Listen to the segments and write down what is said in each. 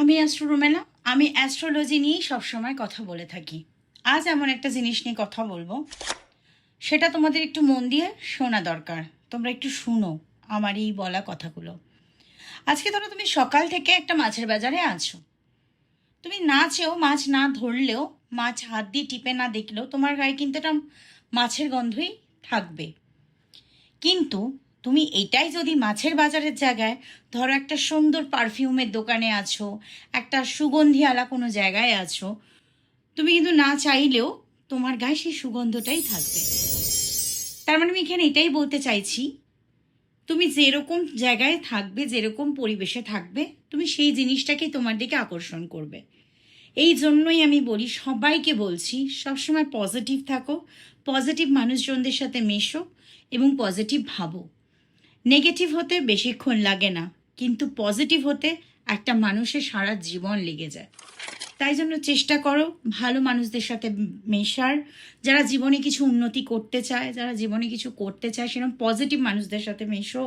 আমি অ্যাস্ট্রোরুমেলা। আমি অ্যাস্ট্রোলজি নিয়েই সবসময় কথা বলে থাকি। আজ এমন একটা জিনিস নিয়ে কথা বলবো, সেটা তোমাদের একটু মন দিয়ে শোনা দরকার। তোমরা একটু শুনো আমার এই বলা কথাগুলো। আজকে ধরো তুমি সকাল থেকে একটা মাছের বাজারে আছো, তুমি না চেয়েও মাছ না ধরলেও, মাছ হাত দিয়ে টিপে না দেখলেও তোমার গায়ে কিন্তু একটা মাছের গন্ধই থাকবে। কিন্তু তুমি এটাই যদি মাছের বাজারের জায়গায় ধরো একটা সুন্দর পারফিউমের দোকানে আছো, একটা সুগন্ধি আলা কোনো জায়গায় আছো, তুমি কিন্তু না চাইলেও তোমার গায়ে সেই সুগন্ধটাই থাকবে। তার মানে আমি এখানে এটাই বলতে চাইছি, তুমি যেরকম জায়গায় থাকবে, যেরকম পরিবেশে থাকবে, তুমি সেই জিনিসটাকেই তোমার দিকে আকর্ষণ করবে। এই জন্যই আমি বলি, সবাইকে বলছি, সবসময় পজিটিভ থাকো, পজিটিভ মানুষজনদের সাথে মেশো এবং পজিটিভ ভাবো। নেগেটিভ হতে বেশিক্ষণ লাগে না, কিন্তু পজিটিভ হতে একটা মানুষের সারা জীবন লেগে যায়। তাই জন্য চেষ্টা করো ভালো মানুষদের সাথে মেশার, যারা জীবনে কিছু উন্নতি করতে চায়, যারা জীবনে কিছু করতে চায়, সেরকম পজিটিভ মানুষদের সাথে মেশো,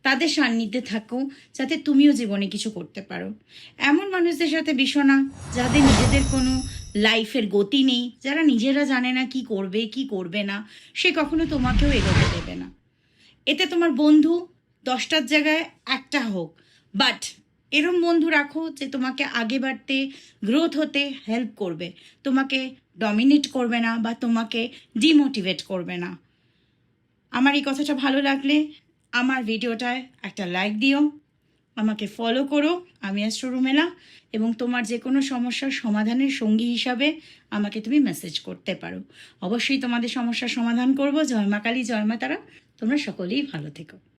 তাদের সান্নিধ্যে থাকো, যাতে তুমিও জীবনে কিছু করতে পারো। এমন মানুষদের সাথে মিশো না যাদের নিজেদের কোনো লাইফের গতি নেই, যারা নিজেরা জানে না কি করবে কি করবে না, সে কখনো তোমাকেও এগোতে দেবে না। এতে তোমার বন্ধু 10টার জায়গায় একটা হোক, বাট এরম বন্ধু রাখো যে তোমাকে আগে বাড়তে, গ্রোথ হতে হেল্প করবে, তোমাকে ডমিনেট করবে না বা তোমাকে ডিমোটিভেট করবে না। আমার এই কথাটা ভালো লাগলে আমার ভিডিওটায় একটা লাইক দিও, আমাকে ফলো করো। আমি অ্যাস্ট্রোরুমেলা, এবং তোমার যে কোনো সমস্যার সমাধানের সঙ্গী হিসাবে আমাকে তুমি মেসেজ করতে পারো। অবশ্যই তোমাদের সমস্যার সমাধান করব। জয় মা কালী, জয় মা তারা। তোমরা সকলেই ভালো থেকো।